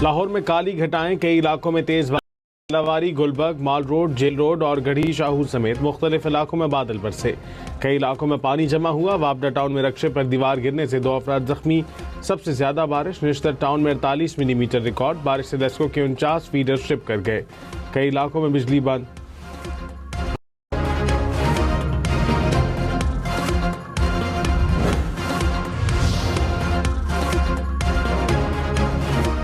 लाहौर में काली घटाएं, कई इलाकों में तेज लवारी, गुलबर्ग, माल रोड, जेल रोड और गढ़ी शाहू समेत मुख्तलिफ इलाकों में बादल बरसे। कई इलाकों में पानी जमा हुआ। वापडा टाउन में रक्शे पर दीवार गिरने से 2 अफराद जख्मी। सबसे ज्यादा बारिश निश्तर टाउन में 48 मिलीमीटर रिकॉर्ड। बारिश से लेस्को के 49 फीडर स्ट्रिप कर गए। कई इलाकों में बिजली बंद।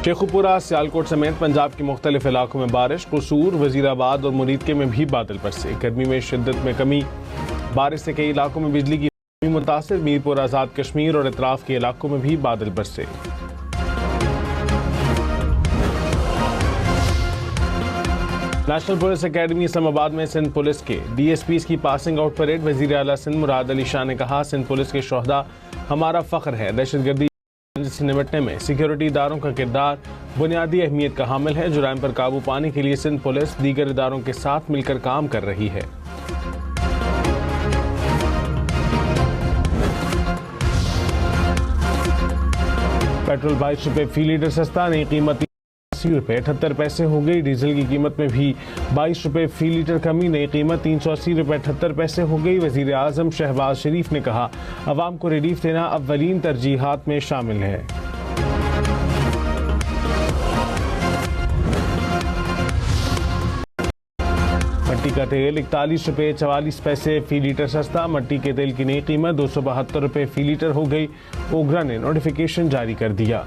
शेखुपुरा, सियालकोट समेत पंजाब के मुख्तलिफ इलाकों में बारिश। कसूर, वजीराबाद और मुरीदके में भी बादल बरसे। गर्मी में शिद्दत में कमी। बारिश से कई इलाकों में बिजली की कमी मुतासिर। मीरपुर, आज़ाद कश्मीर और इतराफ के इलाकों में भी बादल बरसे। नेशनल पुलिस एकेडमी इस्लामाबाद में सिंध पुलिस के DSPs की पासिंग आउट परेड। वजीर आला सिंध मुराद अली शाह ने कहा, सिंध पुलिस के शोहदा हमारा फख्र है। दहशतगर्दी से निपटने में सिक्योरिटी इदारों का किरदार बुनियादी अहमियत का हामिल है। जुराइम पर काबू पाने के लिए सिंध पुलिस दीगर इदारों के साथ मिलकर काम कर रही है। पेट्रोल 22 रुपए फी लीटर सस्ता। नई कीमत 80 रुपए 78 पैसे हो गई। डीजल की कीमत में भी 22 रुपए फी लीटर कमी। नई कीमत 380 रुपए 78 पैसे हो गई। वजीर आजम शहबाज शरीफ ने कहा, अवाम को रिलीफ देना अव्वलीन तरजीहात में शामिल है। मट्टी का तेल 41 रुपए 44 पैसे फी लीटर सस्ता। मट्टी के तेल की नई कीमत 272 रुपए फी लीटर हो गई। ओगरा ने नोटिफिकेशन जारी कर दिया।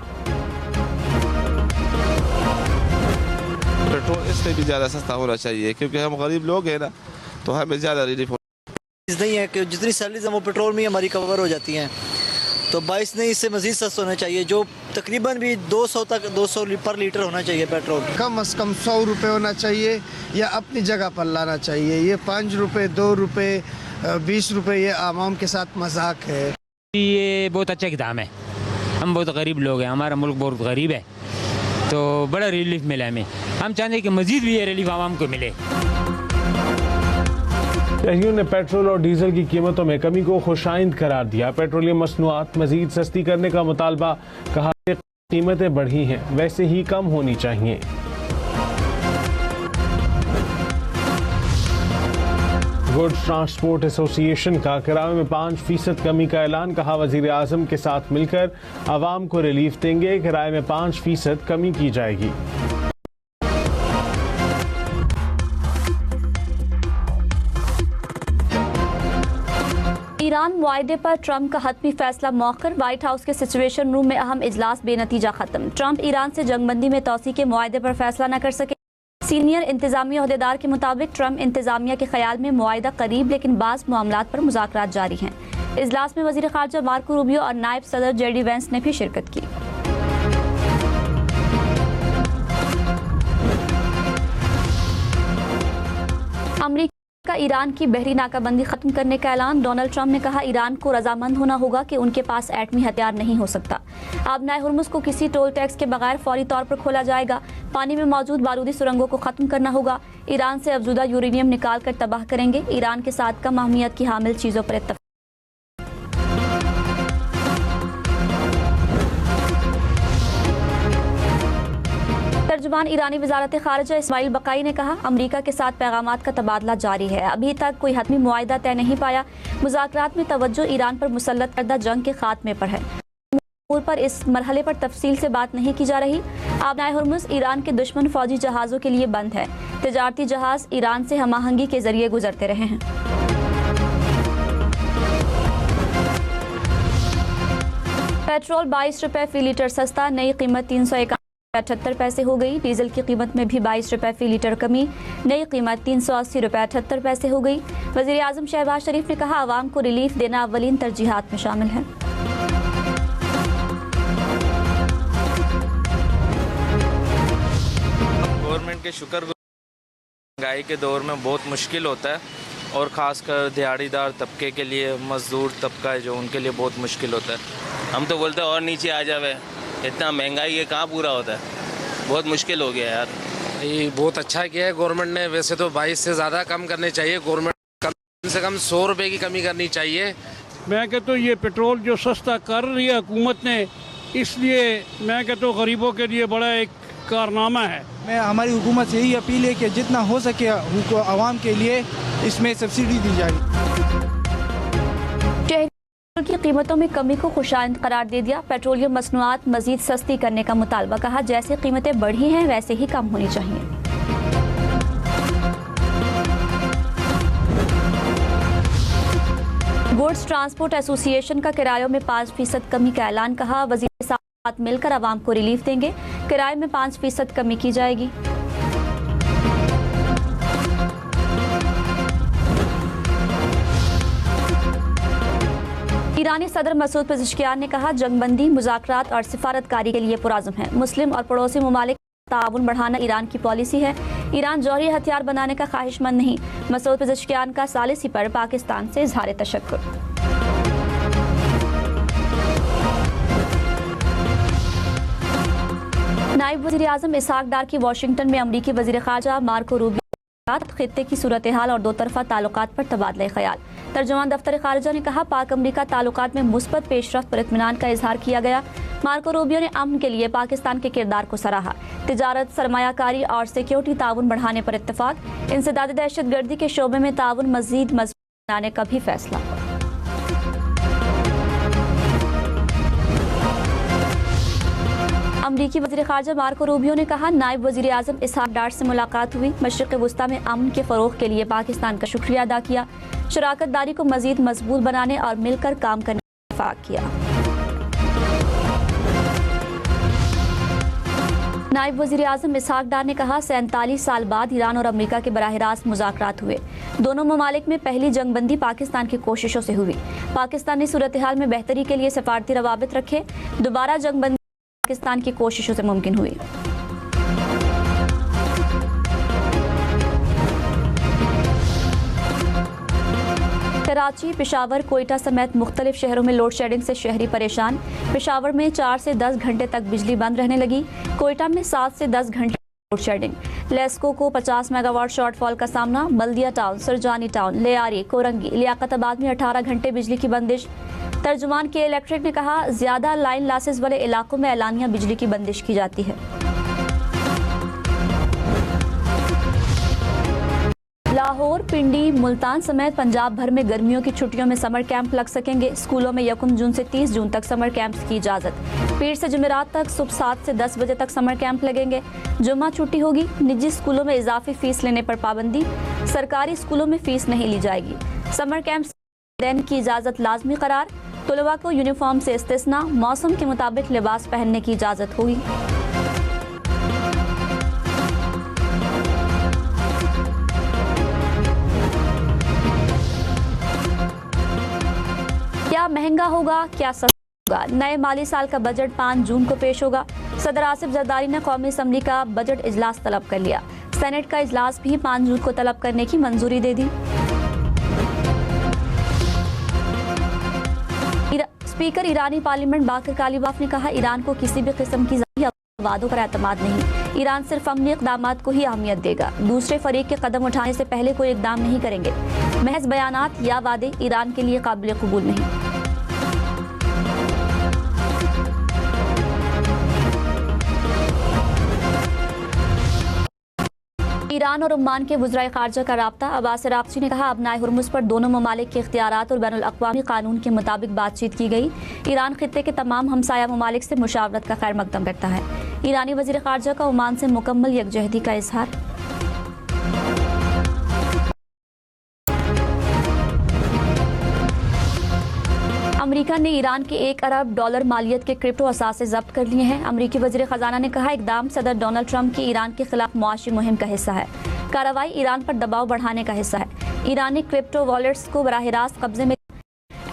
पेट्रोल इससे भी ज़्यादा सस्ता होना चाहिए क्योंकि हम गरीब लोग हैं ना, तो हमें ज़्यादा रिलीफ नहीं है कि जितनी सैलरीज हम वो पेट्रोल में हमारी कवर हो जाती हैं, तो 22 नहीं, इससे मज़ीद सस्ता होना चाहिए। जो तकरीबन भी 200 तक 200 पर लीटर होना चाहिए पेट्रोल। कम से कम 100 रुपये होना चाहिए या अपनी जगह पर लाना चाहिए। ये 5 रुपये 2 रुपये 20 रुपये ये आवाम के साथ मजाक है। ये बहुत अच्छा इक़दाम है। हम बहुत गरीब लोग हैं, हमारा मुल्क बहुत गरीब है, तो बड़ा रिलीफ मिला हमें। हम चाहते हैं कि मज़ीद भी ये रिलीफ आवाम को मिले। शहरियों ने पेट्रोल और डीजल की कीमतों में कमी को खुशाइंद करार दिया। पेट्रोलियम मसनूआत मजीद सस्ती करने का मुतालबा। कहा, कीमतें बढ़ी हैं, वैसे ही कम होनी चाहिए। गुड्स ट्रांसपोर्ट एसोसिएशन का किराए में 5% कमी का ऐलान। कहा, वजीर आजम के साथ मिलकर आवाम को रिलीफ देंगे। किराए में 5% कमी की जाएगी। ईरान मुआहदे पर ट्रंप का हतमी फैसला मौखर। व्हाइट हाउस के सिचुएशन रूम में अहम इजलास बेनतीजा खत्म। ट्रंप ईरान से जंगबंदी में तोसी के मुआहदे पर फैसला न कर सके। सीनियर इंतजामी अहदेदार के मुताबिक ट्रंप इंतजामिया के ख्याल में मुआहदा करीब, लेकिन बाज़ मामलात पर मुज़ाकरात जारी हैं। इजलास में वज़ीर ख़ारजा मार्को रूबियो और नायब सदर JD वेंस ने भी शिरकत की। अमरीका का ईरान की बहरी नाकाबंदी खत्म करने का ऐलान। डोनाल्ड ट्रंप ने कहा, ईरान को रजामंद होना होगा कि उनके पास एटमी हथियार नहीं हो सकता। आबनाए हुर्मुज़ को किसी टोल टैक्स के बगैर फौरी तौर पर खोला जाएगा। पानी में मौजूद बारूदी सुरंगों को खत्म करना होगा। ईरान से अफजुदा यूरेनियम निकाल कर तबाह करेंगे। ईरान के साथ कम अहमियत की हामिल चीज़ों पर इत्तफाक। तर्जुमान ईरानी वजारत खारजा इस्माइल बकाई ने कहा, अमरीका के साथ पैगामात का तबादला जारी है। अभी तक कोई हतमी मुआहदा तय नहीं पाया। मुज़ाकरात में तवज्जो ईरान पर मुसल्लत करदा जंग के खात्मे पर है। पर इस मरहले पर तफसील से बात नहीं की जा रही। आबनाए हुर्मुज़ ईरान के दुश्मन फौजी जहाज़ों के लिए बंद है। तिजारती जहाज़ ईरान से हमाहंगी के जरिए गुजरते रहे हैं। पेट्रोल 22 रुपए फी लीटर सस्ता। नई कीमत 378 पैसे हो गई। डीजल की कीमत में भी 22 रुपए फी लीटर कमी। नई कीमत 380 रुपए 78 पैसे हो गई। वज़ीर आज़म शहबाज शरीफ ने कहा, आवाम को रिलीफ देना अव्वलीन तरजीहात में शामिल है। गवर्नमेंट के शुक्र महंगाई के दौर में बहुत मुश्किल होता है, और ख़ासकर दिहाड़ीदार तबके के लिए, मज़दूर तबका है जो, उनके लिए बहुत मुश्किल होता है। हम तो बोलते हैं और नीचे आ जावे, इतना महंगाई है कहाँ पूरा होता है, बहुत मुश्किल हो गया यार। ये बहुत अच्छा किया है गवर्नमेंट ने। वैसे तो 22 से ज़्यादा कम करने चाहिए। गवर्नमेंट कम से कम 100 रुपये की कमी करनी चाहिए। मैं कहता हूँ ये पेट्रोल जो सस्ता कर रही है हुकूमत ने, इसलिए मैं कहता हूँ गरीबों के लिए बड़ा एक कारनामा है। मैं हमारी हुकूमत से यही अपील है कि जितना हो सके आवाम के लिए इसमें सब्सिडी दी जाए। पेट्रोल की कीमतों में कमी को खुशाइंद करार दे दिया। पेट्रोलियम मसनूआत मजीद सस्ती करने का मुतालबा, कहा जैसे कीमतें बढ़ी हैं वैसे ही कम होनी चाहिए। गुड्स ट्रांसपोर्ट एसोसिएशन का किरायों में 5% कमी का ऐलान, कहा वजीर के साथ मिलकर आवाम को रिलीफ देंगे, किराए में 5% कमी की जाएगी। ईरानी सदर मसूद पेज़ेश्कियान ने कहा जंगबंदी, मुज़ाकरात और सिफारतकारी के लिए पुरज़्म है। मुस्लिम और पड़ोसी ममालिक ताउन बढ़ाना ईरान की पॉलिसी है। ईरान जौहरी हथियार बनाने का ख्वाहिशमंद नहीं। मसूद पेज़ेश्कियान का सालिसी पर पाकिस्तान से इज़हार तशक्कुर। नायब वज़ीर आज़म इसहाक डार की वाशिंगटन में अमरीकी वज़ीर ख़ारजा मार्को रूबियो खित्ते की सूरत हाल और दो तरफा ताल्लुकात पर तबादला ख्याल। तर्जुमान दफ्तर ख़ारजा ने कहा पाक अमरीका ताल्लुकात में मुस्बत पेशरफ्त पर इत्मीनान का इजहार किया गया। मार्को रूबियो ने अमन के लिए पाकिस्तान के किरदार को सराहा। तिजारत, सरमायाकारी और सिक्योरिटी ताउन बढ़ाने पर इत्तफाक। इंसदाद दहशतगर्दी के शोबे में ताउन मजीद मजबूत बनाने का भी फैसला। अमरीकी वज़ीर ख़ारजा मार्को रूबियो ने कहा नायब वज़ीर आज़म इसहाक डार से मुलाकात हुई। मशरिक़ वुस्ता में अमन के फ़रोग़ के लिए पाकिस्तान का शुक्रिया अदा किया। शराकत दारी को मज़ीद मजबूत बनाने और मिलकर काम करने का इत्तेफ़ाक़ किया। नायब वज़ीर आज़म इसहाक डार ने कहा 47 साल बाद ईरान और अमरीका के बराह रास्त मुज़ाकरात हुए। दोनों ममालिक में पहली जंगबंदी पाकिस्तान की कोशिशों से हुई। पाकिस्तान ने सूरत हाल में बेहतरी के लिए सफारती रवाबित रखे। दोबारा जंगबंदी पाकिस्तान की कोशिशों से मुमकिन हुई। कराची, पेशावर, कोयटा समेत मुख्तलिफ शहरों में लोड शेडिंग से शहरी परेशान। पेशावर में 4 से 10 घंटे तक बिजली बंद रहने लगी। कोयटा में 7 से 10 घंटे लोड शेडिंग। लेस्को को 50 मेगावाट शॉर्टफॉल का सामना। बल्दिया टाउन, सरजानी टाउन, लियारी, कोरंगी, लियाकताबाद में 18 घंटे बिजली की बंदिश। तर्जुमान के इलेक्ट्रिक ने कहा ज्यादा लाइन लॉसेस वाले इलाकों में एलानिया बिजली की बंदिश की जाती है। लाहौर, पिंडी, मुल्तान समेत पंजाब भर में गर्मियों की छुट्टियों में समर कैंप लग सकेंगे। स्कूलों में 1 जून से 30 जून तक समर कैंप्स की इजाजत। पीर से जुमेरात तक सुबह 7 से 10 बजे तक समर कैंप लगेंगे। जुम्मा छुट्टी होगी। निजी स्कूलों में इजाफी फीस लेने पर पाबंदी। सरकारी स्कूलों में फीस नहीं ली जाएगी। समर कैंप देने की इजाजत लाजमी करार। तुलबा को यूनिफॉर्म से इस्तिस्ना। मौसम के मुताबिक लिबास पहनने की इजाजत होगी। क्या महंगा होगा, क्या सस्ता होगा? नए माली साल का बजट 5 जून को पेश होगा। सदर आसिफ जरदारी ने कौमी असम्बली का बजट इजलास तलब कर लिया। सेनेट का इजलास भी 5 जून को तलब करने की मंजूरी दे दी। स्पीकर ईरानी पार्लियामेंट बाकर कालीबाफ ने कहा ईरान को किसी भी किस्म की वादों पर एतमाद नहीं। ईरान सिर्फ अमनी इक़दामात को ही अहमियत देगा। दूसरे फरीक के कदम उठाने से पहले कोई इक़दाम नहीं करेंगे। महज बयानात या वादे ईरान के लिए काबिल कबूल नहीं। ईरान और ओमान के वज़राए ख़ारजा का राब्ता। अब्बास अराग़ची ने कहा अपनाए हुर्मुज़ पर दोनों ममालिक के इख्तियारात और बैनुल अक़वामी कानून के मुताबिक बातचीत की गई। ईरान खित्ते के तमाम हमसाया ममालिक से मुशावरत का खैर मकदम करता है। ईरानी वज़ीर ख़ारजा का ओमान से मुकम्मल यकजहती का इज़हार। अमेरिका ने ईरान के $1 अरब मालियत के क्रिप्टो असासे जब्त कर लिए हैं। अमेरिकी वज़ीर ख़जाना ने कहा इक़दाम सदर डोनाल्ड ट्रंप की ईरान के खिलाफ मुआशी मुहिम का हिस्सा है। कार्रवाई ईरान पर दबाव बढ़ाने का हिस्सा है। ईरानी क्रिप्टो वॉलेट्स को बराह रास्त कब्जे में।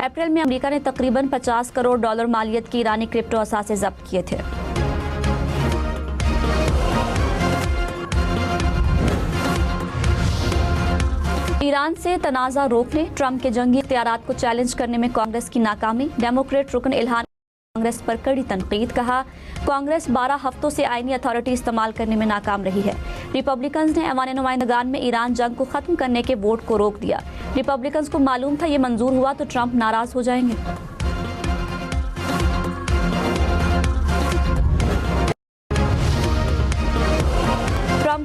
अप्रैल में अमेरिका ने तकरीबन $50 करोड़ मालियत के ईरानी क्रिप्टो असासे जब्त किए थे। ईरान से तनाज़ा रोकने, ट्रंप के जंगी इख्तियारात को चैलेंज करने में कांग्रेस की नाकामी। डेमोक्रेट रुकन इल्हान कांग्रेस पर कड़ी तनकीद। कहा कांग्रेस 12 हफ्तों से आईनी अथॉरिटी इस्तेमाल करने में नाकाम रही है। रिपब्लिकन्स ने ऐवान नुमाइंदगान में ईरान जंग को खत्म करने के वोट को रोक दिया। रिपब्लिकन्स को मालूम था ये मंजूर हुआ तो ट्रंप नाराज हो जाएंगे।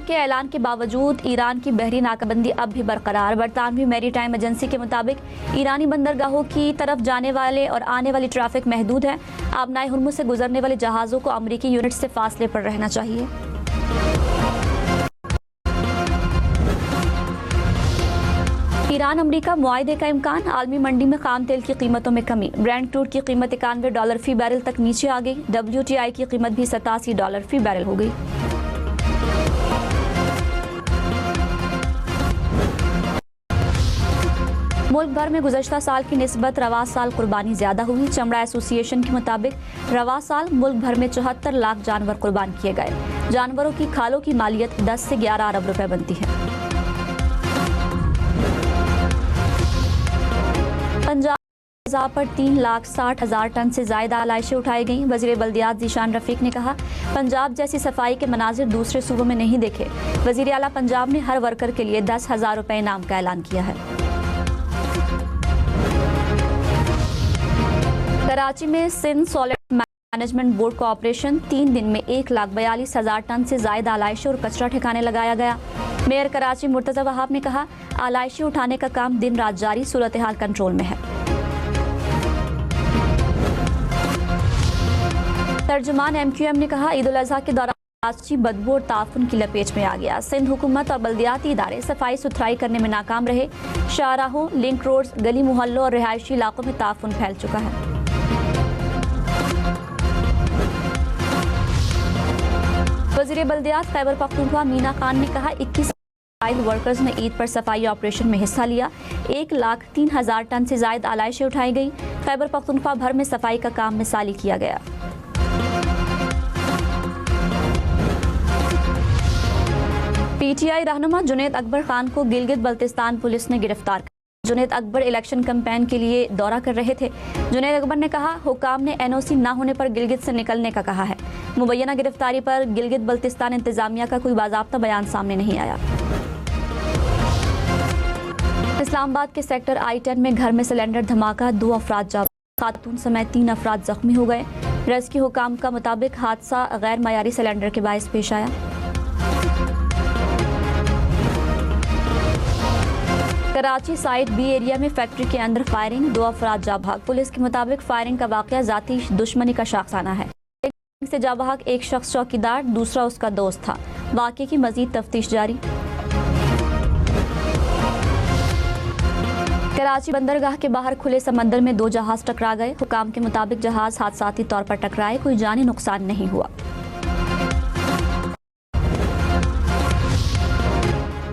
के ऐलान के बावजूद ईरान की बहरी नाकाबंदी अब भी बरकरार। बरतानवी मैरीटाइम एजेंसी के मुताबिक ईरानी बंदरगाहों की तरफ जाने वाले और आने वाली ट्रैफिक महदूद है। आबनाए हुर्मुज़ से गुजरने वाले जहाज़ों को अमरीकी यूनिट से फासले पर रहना चाहिए। ईरान अमरीका मुआहदे का इम्कान। आलमी मंडी में खाम तेल की कीमतों में कमी। ब्रेंट क्रूड की कीमत $91 फी बैरल तक नीचे आ गई। WTI की कीमत भी $87 फी बैरल हो गई। मुल्क भर में गुज़श्ता साल की निस्बत रवा साल कुर्बानी ज्यादा हुई। चमड़ा एसोसिएशन के मुताबिक रवा साल मुल्क भर में 74 लाख जानवर कुर्बान किए गए। जानवरों की खालों की मालियत 10 से 11 अरब रुपए बनती है। पंजाब पर 3,60,000 टन से ज़्यादा आलाइशें उठाई गईं। वज़ीर बल्दियात ज़ीशान रफ़ीक ने कहा, पंजाब जैसी सफाई के मनाजिर दूसरे सूबों में नहीं देखे। वज़ीर आला पंजाब ने हर वर्कर के लिए 10,000 रुपए इनाम का ऐलान किया है। कराची में सिंध सॉलिड मैनेजमेंट बोर्ड का ऑपरेशन 3 दिन में 1,42,000 टन से ज़्यादा आलाइशें और कचरा ठिकाने लगाया गया। मेयर कराची मुर्तज़ा वहाब ने कहा, आलाइशें उठाने का काम दिन रात जारी, सूरत हाल कंट्रोल में है। तर्जुमान MQM ने कहा, ईद उल अज़हा के दौरान कराची बदबू और ताफुन की लपेट में आ गया। सिंध हुकूमत और बल्दियाती इदारे सफाई सुथराई करने में नाकाम रहे। शाहराहों, लिंक रोड्स, गली मोहल्लों और रिहायशी इलाकों में ताफुन फैल चुका है। वज़ीर बल्दियात खैबर पख्तूनख्वा मीना खान ने कहा, 21 वर्कर्स ने ईद पर सफाई ऑपरेशन में हिस्सा लिया। 1,03,000 टन से ज्यादा आलाइशें उठाई गई। खैबर पख्तूनख्वा भर में सफाई का काम मिसाली किया गया। PTI रहनुमा जुनैद अकबर खान को गिलगित बल्तिस्तान पुलिस ने गिरफ्तार किया। जुनैद अकबर इलेक्शन कैंपेन के लिए दौरा कर रहे थे। जुनैद अकबर ने कहा, हुकाम ने NOC ना होने पर गिलगित से निकलने का कहा है। मुबैना गिरफ्तारी पर गिलगित बल्तिस्तान इंतजामिया का कोई बाज़ाब्ता बयान सामने नहीं आया। इस्लामाबाद के सेक्टर I-10 में घर में सिलेंडर धमाका, 2 अफराद जान, खातून समेत 3 अफराद जख्मी हो गए। रेस्क्यू हुकाम का मुताबिक हादसा गैर मयारी सिलेंडर के बायस पेश आया। कराची साइड B एरिया में फैक्ट्री के अंदर फायरिंग, 2 अफराद जा भाग। पुलिस के मुताबिक फायरिंग का वाकया जाती दुश्मनी का शाखसाना है। से जा भाग एक शख्स चौकीदार, दूसरा उसका दोस्त था। वाकये की मजीद तफ्तीश जारी। कराची बंदरगाह के बाहर खुले समंदर में 2 जहाज टकरा गए। हुकाम के मुताबिक जहाज हादसाती तौर पर टकराए, कोई जानी नुकसान नहीं हुआ।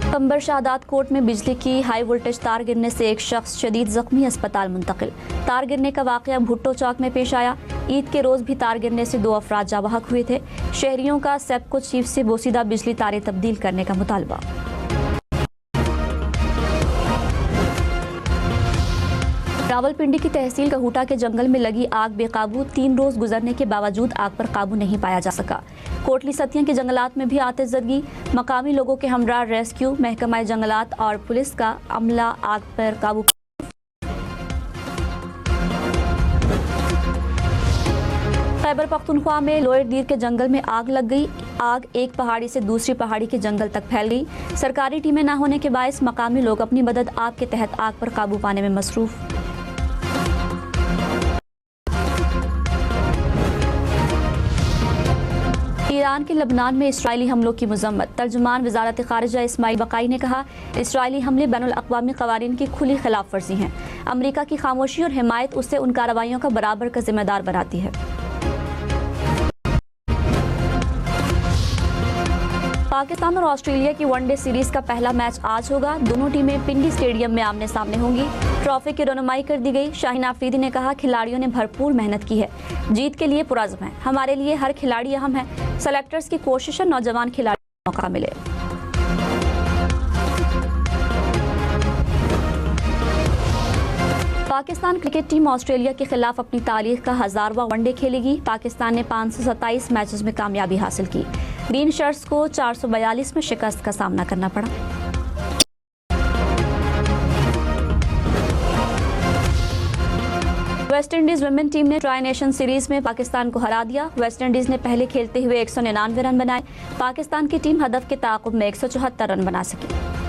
कंबर शाहदात कोर्ट में बिजली की हाई वोल्टेज तार गिरने से एक शख्स शदीद जख्मी, अस्पताल मुंतकिल। तार गिरने का वाकया भुट्टो चौक में पेश आया। ईद के रोज भी तार गिरने से 2 अफराद जाबाहक हुए थे। शहरियों का सेप्को चीफ से बोसीदा बिजली तारें तब्दील करने का मुतालबा। रावलपिंडी की तहसील कहूटा के जंगल में लगी आग बेकाबू, 3 रोज गुजरने के बावजूद आग पर काबू नहीं पाया जा सका। कोटली सतिया के जंगलात में भी आतिशज़दगी, मकामी लोगों के हमरा रेस्क्यू, महकमा जंगलात और पुलिस का अमला आग पर काबू। खैबर पख्तूनख्वा में लोअर दीर के जंगल में आग लग गई। आग एक पहाड़ी से दूसरी पहाड़ी के जंगल तक फैल गई। सरकारी टीमें न होने के बायस मकामी लोग अपनी मदद आग के तहत आग पर काबू पाने में मसरूफ। ईरान के लबनान में इसराइली हमलों की मजम्मत। तर्जुमान वजारत खारिजा इस्माइल बकाई ने कहा, इसराइली हमले बैनुल अक़वामी क़वानीन की खुली खिलाफ वर्जी हैं। अमरीका की खामोशी और हिमायत उससे उन कार्रवाइयों का बराबर का जिम्मेदार बनाती है। पाकिस्तान और ऑस्ट्रेलिया की वनडे सीरीज का पहला मैच आज होगा। दोनों टीमें पिंडी स्टेडियम में आमने सामने होंगी। ट्रॉफी की रनुमाई कर दी गई। शाहीन आफरीदी ने कहा, खिलाड़ियों ने भरपूर मेहनत की है, जीत के लिए पुरज़्म है। हमारे लिए हर खिलाड़ी अहम है। सेलेक्टर्स की कोशिश है नौजवान खिलाड़ी को मौका मिले। पाकिस्तान क्रिकेट टीम ऑस्ट्रेलिया के खिलाफ अपनी तारीख का 1000वां वनडे खेलेगी। पाकिस्तान ने 527 मैचेस में कामयाबी हासिल की। ग्रीन शर्ट्स को 442 में शिकस्त का सामना करना पड़ा। वेस्ट इंडीज वुमेन टीम ने ट्राई नेशन सीरीज में पाकिस्तान को हरा दिया। वेस्ट इंडीज ने पहले खेलते हुए 199 रन बनाए। पाकिस्तान की टीम हदफ के ताक़ुब में 174 रन बना सकी।